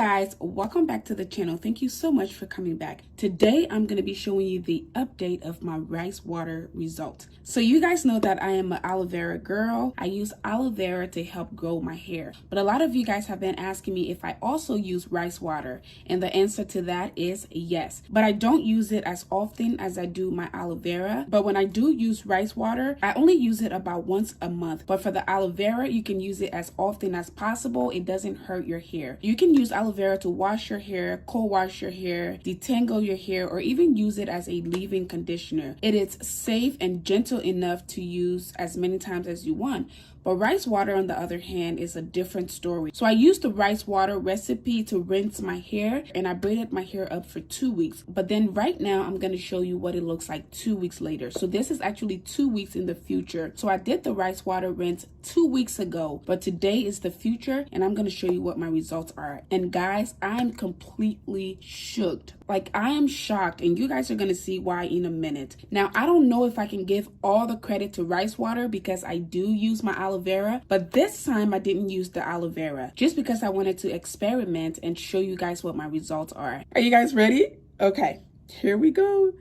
guys, welcome back to the channel. Thank you so much for coming back. Today I'm going to be showing you the update of my rice water results. So you guys know that I am an aloe vera girl. I use aloe vera to help grow my hair, but a lot of you guys have been asking me if I also use rice water, and the answer to that is yes. But I don't use it as often as I do my aloe vera. But when I do use rice water, I only use it about once a month. But for the aloe vera, you can use it as often as possible. It doesn't hurt your hair. You can use aloe vera to wash your hair, co-wash your hair, detangle your hair, or even use it as a leave-in conditioner. It is safe and gentle enough to use as many times as you want. But rice water, on the other hand, is a different story. So I used the rice water recipe to rinse my hair, and I braided my hair up for 2 weeks. But then right now, I'm going to show you what it looks like 2 weeks later. So this is actually 2 weeks in the future. So I did the rice water rinse 2 weeks ago, but today is the future, and I'm going to show you what my results are. And guys, I'm completely shocked. Like, I am shocked, and you guys are going to see why in a minute. Now, I don't know if I can give all the credit to rice water because I do use my aloe vera, but this time I didn't use the aloe vera just because I wanted to experiment and show you guys what my results are. Are you guys ready? Okay, here we go.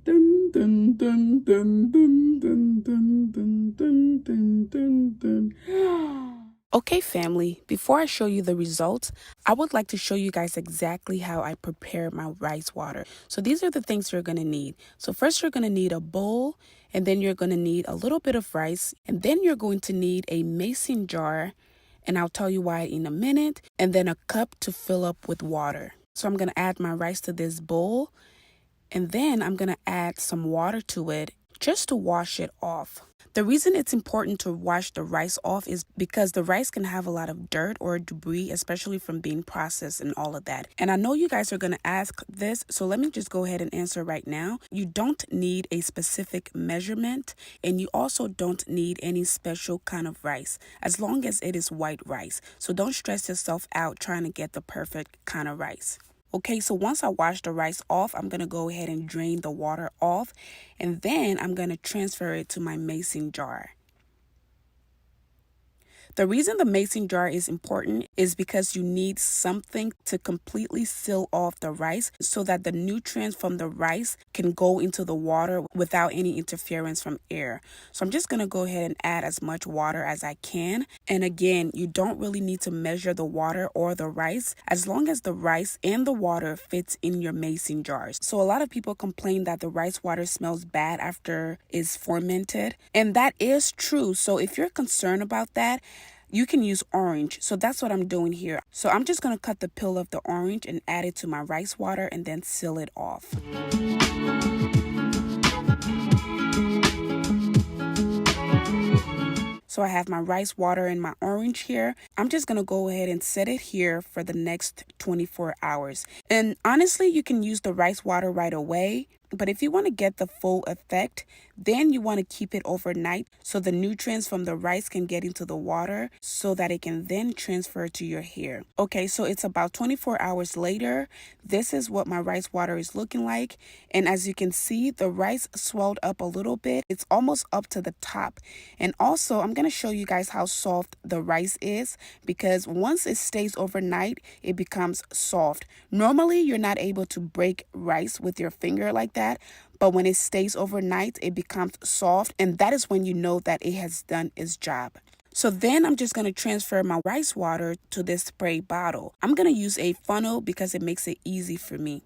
Dun, dun, dun, dun, dun, dun, dun, dun, dun, dun, dun, dun. Okay, family, before I show you the results, I would like to show you guys exactly how I prepare my rice water. So these are the things you're going to need. So first you're going to need a bowl, and then you're going to need a little bit of rice, and then you're going to need a mason jar, and I'll tell you why in a minute, and then a cup to fill up with water. So I'm going to add my rice to this bowl, and then I'm going to add some water to it just to wash it off. The reason it's important to wash the rice off is because the rice can have a lot of dirt or debris, especially from being processed and all of that. And I know you guys are going to ask this, so let me just go ahead and answer right now. You don't need a specific measurement, and you also don't need any special kind of rice, as long as it is white rice. So don't stress yourself out trying to get the perfect kind of rice. Okay, so once I wash the rice off, I'm going to go ahead and drain the water off, and then I'm going to transfer it to my mason jar. The reason the mason jar is important is because you need something to completely seal off the rice so that the nutrients from the rice can go into the water without any interference from air. So I'm just going to go ahead and add as much water as I can. And again, you don't really need to measure the water or the rice as long as the rice and the water fits in your mason jars. So a lot of people complain that the rice water smells bad after it's fermented, and that is true. So if you're concerned about that, you can use orange. So that's what I'm doing here. So I'm just going to cut the peel of the orange and add it to my rice water and then seal it off. So I have my rice water and my orange here. I'm just going to go ahead and set it here for the next 24 hours. And honestly, you can use the rice water right away. But if you want to get the full effect, then you want to keep it overnight so the nutrients from the rice can get into the water so that it can then transfer to your hair. Okay, so it's about 24 hours later. This is what my rice water is looking like. And as you can see, the rice swelled up a little bit. It's almost up to the top. And also, I'm going to show you guys how soft the rice is, because once it stays overnight, it becomes soft. Normally, you're not able to break rice with your finger like that. But when it stays overnight, it becomes soft, and that is when you know that it has done its job. So then I'm just going to transfer my rice water to this spray bottle. I'm going to use a funnel because it makes it easy for me.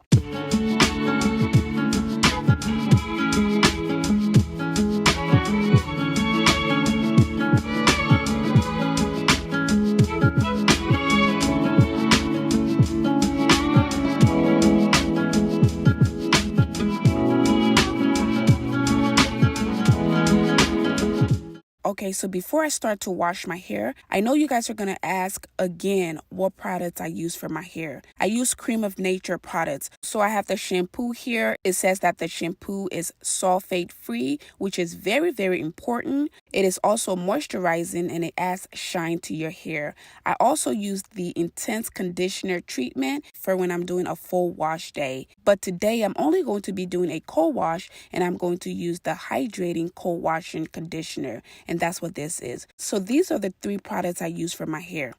Okay, so before I start to wash my hair, I know you guys are going to ask again what products I use for my hair. I use Cream of Nature products. So I have the shampoo here. It says that the shampoo is sulfate free, which is very, very important. It is also moisturizing and it adds shine to your hair. I also use the Intense Conditioner treatment for when I'm doing a full wash day. But today I'm only going to be doing a cold wash, and I'm going to use the Hydrating Cold Washing Conditioner. And that's what this is. So these are the 3 products I use for my hair.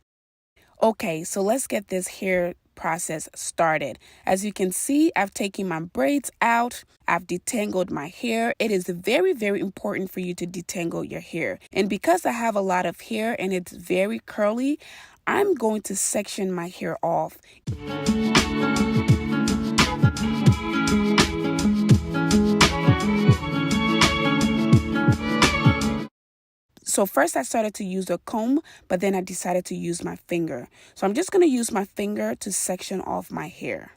Okay, so let's get this hair process started. As you can see, I've taken my braids out. I've detangled my hair. It is very, very important for you to detangle your hair. And because I have a lot of hair and it's very curly, I'm going to section my hair off. So first I started to use a comb, but then I decided to use my finger. So I'm just going to use my finger to section off my hair.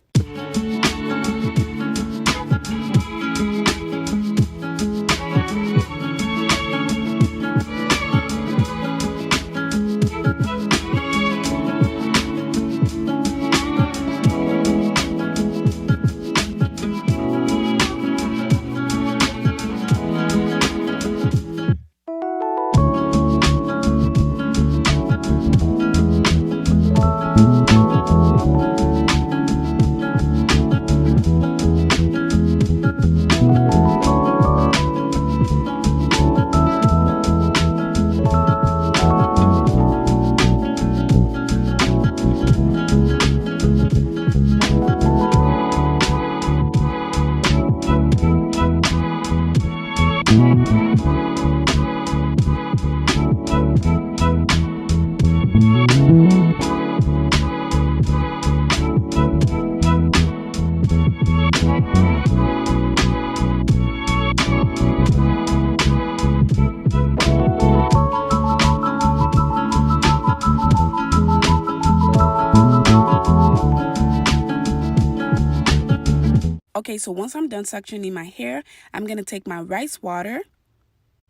Okay, so once I'm done sectioning my hair, I'm going to take my rice water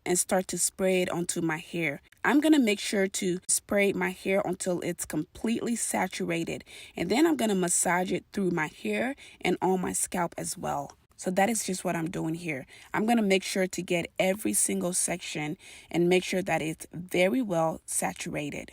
and start to spray it onto my hair. I'm going to make sure to spray my hair until it's completely saturated. And then I'm going to massage it through my hair and on my scalp as well. So that is just what I'm doing here. I'm going to make sure to get every single section and make sure that it's very well saturated.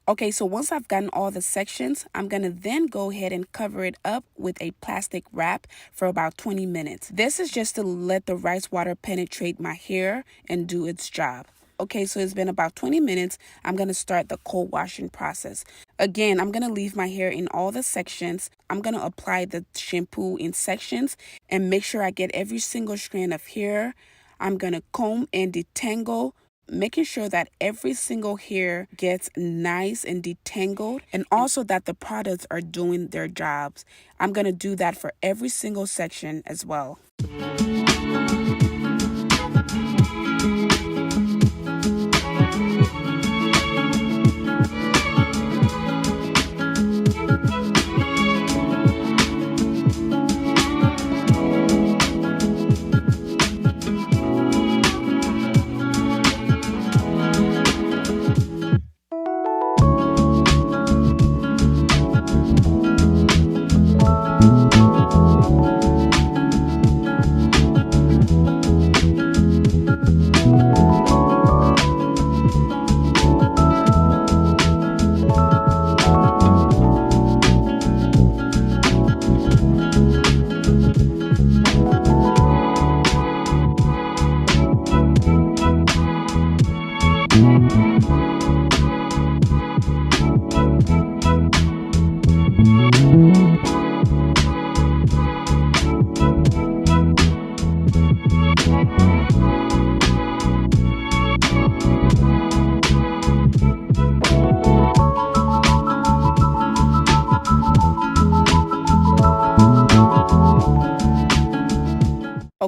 Okay, so once I've gotten all the sections, I'm going to then go ahead and cover it up with a plastic wrap for about 20 minutes. This is just to let the rice water penetrate my hair and do its job. Okay, so it's been about 20 minutes. I'm going to start the cold washing process. Again, I'm going to leave my hair in all the sections. I'm going to apply the shampoo in sections and make sure I get every single strand of hair. I'm going to comb and detangle, making sure that every single hair gets nice and detangled, and also that the products are doing their jobs. I'm going to do that for every single section as well.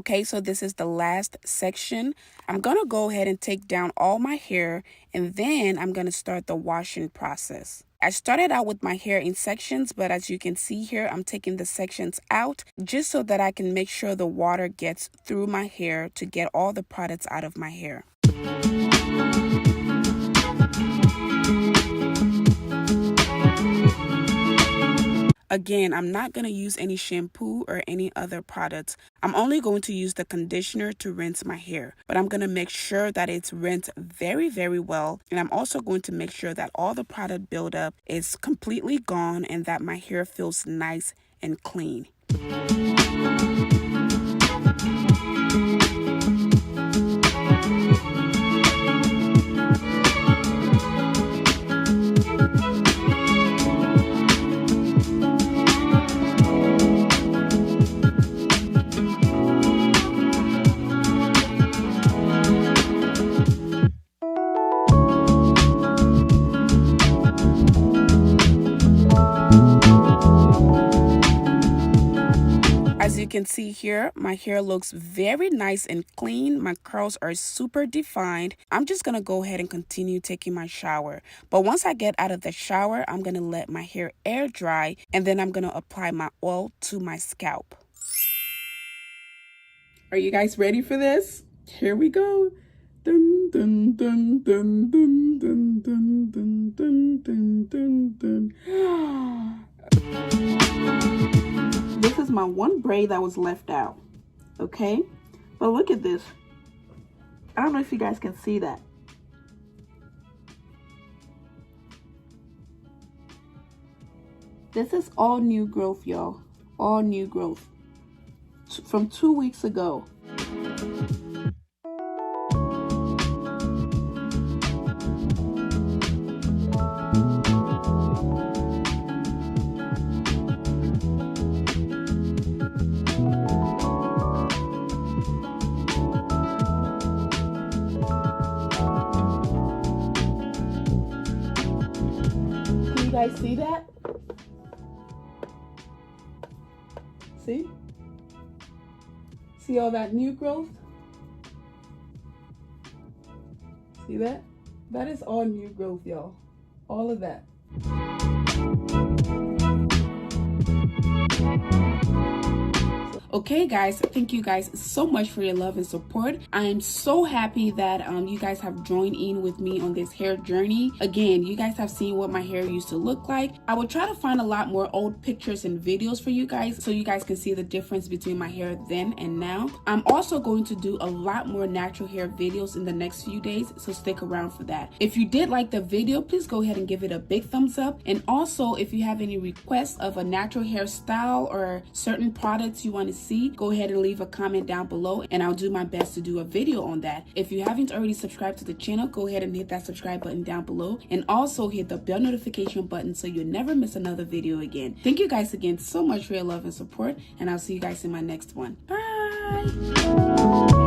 Okay, so this is the last section. I'm gonna go ahead and take down all my hair, and then I'm gonna start the washing process. I started out with my hair in sections, but as you can see here, I'm taking the sections out just so that I can make sure the water gets through my hair to get all the products out of my hair. Again, I'm not going to use any shampoo or any other products. I'm only going to use the conditioner to rinse my hair, but I'm going to make sure that it's rinsed very, very well. And I'm also going to make sure that all the product buildup is completely gone and that my hair feels nice and clean. As you can see here, my hair looks very nice and clean. My curls are super defined. I'm just going to go ahead and continue taking my shower. But once I get out of the shower, I'm going to let my hair air dry, and then I'm going to apply my oil to my scalp. Are you guys ready for this? Here we go. Dun, dun, dun, dun, dun, dun, dun, dun, dun, dun, dun, dun. This is my one braid that was left out, okay? But look at this. I don't know if you guys can see that. This is all new growth, y'all. All new growth. From 2 weeks ago. You guys see that? See? See all that new growth? See that? That is all new growth, y'all. All of that. Okay guys, thank you guys so much for your love and support. I am so happy that you guys have joined in with me on this hair journey. Again, you guys have seen what my hair used to look like. I will try to find a lot more old pictures and videos for you guys so you guys can see the difference between my hair then and now. I'm also going to do a lot more natural hair videos in the next few days, so stick around for that. If you did like the video, please go ahead and give it a big thumbs up. And also, if you have any requests of a natural hairstyle or certain products you want to see, go ahead and leave a comment down below and I'll do my best to do a video on that. If you haven't already subscribed to the channel, go ahead and hit that subscribe button down below and also hit the bell notification button so you'll never miss another video again. Thank you guys again so much for your love and support, and I'll see you guys in my next one. Bye!